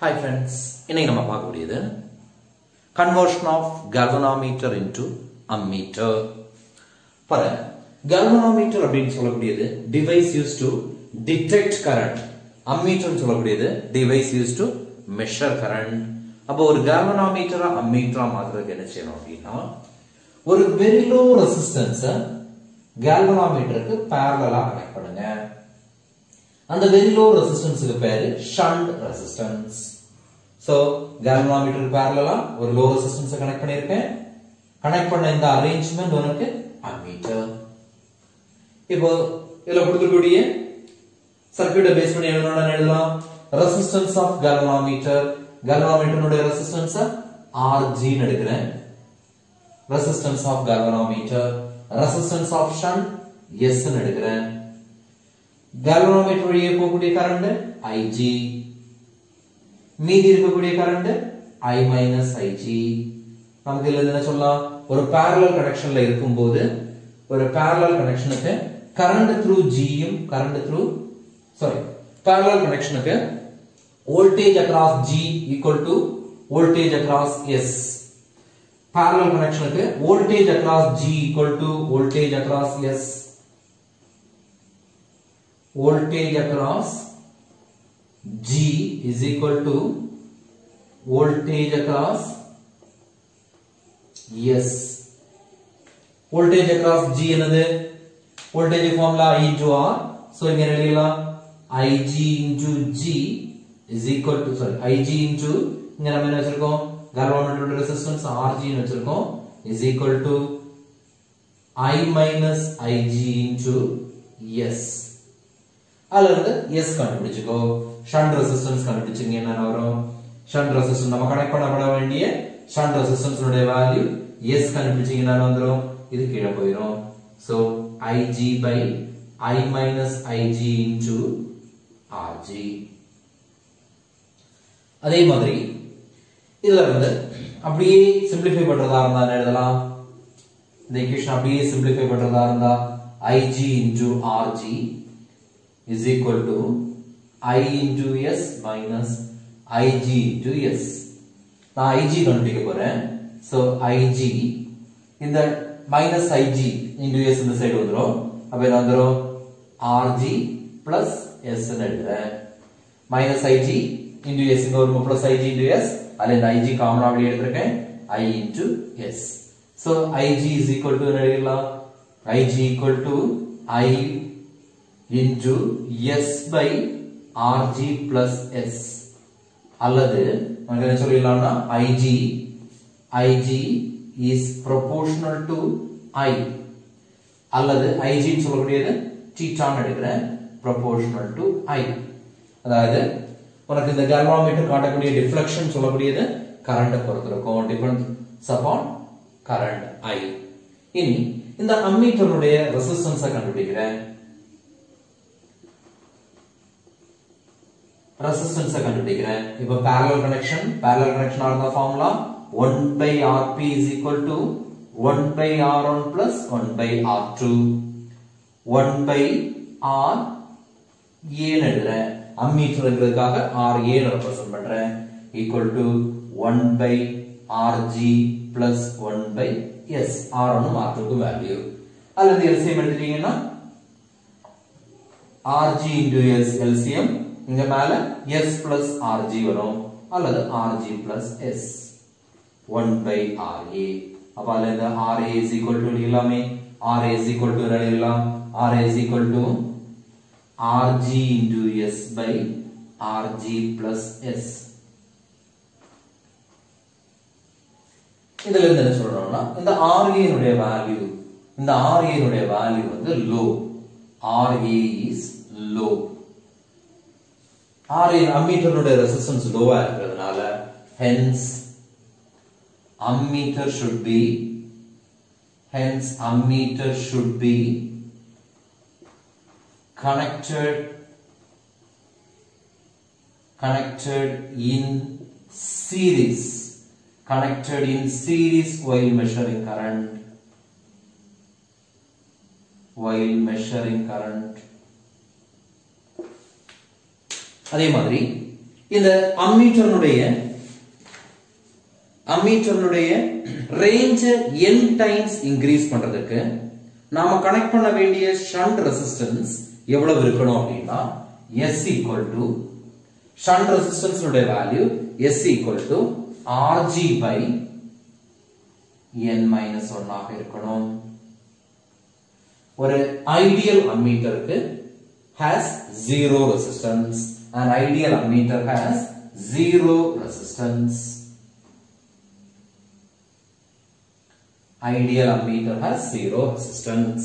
Hi friends, இன்னைக்கு நம்ம பார்க்கக்கூடியது conversion of galvanometer into ammeter. For galvanometer அப்படினு சொல்லக்கூடியது device used to detect current. Ammeter சொல்லக்கூடியது device used to measure current. அப்போ ஒரு galvanometer ammeter மாத்துறதுக்கு என்ன செய்யணும் அப்படினா ஒரு very low resistance galvanometerக்கு parallel-ஆ கனெக்ட் பண்ணுங்க. And the very low resistance is shunt resistance. So, galvanometer parallel or low resistance connect connect in the arrangement ammeter. Now, circuit based on resistance of galvanometer. Galvanometer resistance Rg. Resistance of galvanometer. Resistance of shunt S. Galvanometer வழியே போகக்கூடிய current Ig, மீதி இருக்கக்கூடிய current I minus Ig. நமக்கு இதுல என்ன சொல்லலாம், ஒரு parallel connectionல இருக்கும்போது ஒரு parallel connectionக்கு current through G யும் parallel connectionக்கு voltage across G equal to voltage across S. Parallel connectionக்கு voltage across G equal to voltage across S. Voltage across G is equal to voltage across S. Voltage across G another voltage formula I into R. So here Ig into G is equal to Ig into galvanometer resistance Rg is equal to I minus Ig into S. அல்லது S கண்டுபிடிச்சுக்கோ. shunt resistance கண்டுபிடிச்சீங்க என்ன வரும்? shunt resistance நம்ம connect பண்ண வேண்டிய shunt resistance உடைய value S கண்டுபிடிச்சீங்க என்ன வந்துரும்? இது கீழே போயிடும். So Ig by I minus Ig into Rg. அதே மாதிரி இதுல வந்து அப்படியே சிம்பிளிஃபை பண்றதா இருந்தா என்ன எழுதலாம்? இந்த ஈக்குவேஷன் அப்படியே சிம்பிளிஃபை பண்றதா இருந்தா Ig into Rg is equal to I into S minus Ig into S. நான் Ig கண்டுபிடிக்க போறேன். So Ig இந்த minus Ig into S இந்த சைடு வந்துரும். அப்ப என்ன வந்துரும்? Rg plus S ன்னு எழுதுறேன். minus Ig into S இங்க ஒரு plus Ig into S. அதுல இந்த Ig காமனா வெளிய எடுத்துறேன். I into S. So Ig is equal to என்ன எழுதலாம்? Ig equal to I into S by Rg plus S. அல்லது நம்ம என்ன சொல்லிடலாம்னா Ig is proportional to I. அல்லது Ig ன்னு சொல்லக்கூடியது θ ன்னு எடுக்கிறேன், proportional to I. அதாவது உனக்கு இந்த galvanometer காட்டக்கூடிய deflection சொல்லக்கூடியது current பொறுத்து இருக்கும், depends upon current I. இனி இந்த ammeter உடைய resistance கண்டுபிடிக்கிறேன். Resistance கண்டுபிடிக்கிறேன். இப்போ parallel connection ஆன formula 1 by Rp is equal to 1 by R1 plus 1 by R2. 1 by R A எழுதுறேன். ammeter ங்கிறதுக்காக RA ரெப்ரசன்ட் பண்றேன். equal to 1 by Rg plus 1 by S. R1 ம் R2 க்கு value. அல்லது LCM எடுத்துட்டீங்கன்னா Rg into S LCM இங்க மேல S plus Rg வரும், அல்லது Rg plus S 1 by Ra. அப்ப அதுல இந்த Ra is equal to எல்லாமே Ra is equal to எழுதலாம். Ra is equal to Rg into S by Rg plus S. இதுல இருந்து என்ன சொல்றோம்னா இந்த Ra னுடைய வேல்யூ வந்து low. Ra is low. Ra ammeter உடைய resistance low ஆ இருக்கிறதுனால hence ammeter should be connected in series while measuring current. அதே மாதிரி இந்த அம்மீட்டர்னுடைய ரேஞ்ச் n டைம்ஸ் இன்க்ரீஸ் பண்றதுக்கு நாம கனெக்ட் பண்ண வேண்டிய ஷண்ட் ரெசிஸ்டன்ஸ் எவ்வளவு இருக்கணும் அப்படின்னா S equal to shunt resistance உடைய value S equal to Rg by n minus 1 ஆக இருக்கணும். ஒரு ideal அம்மீட்டருக்கு has zero resistance. An ideal ammeter has zero resistance. Ideal ammeter has zero resistance.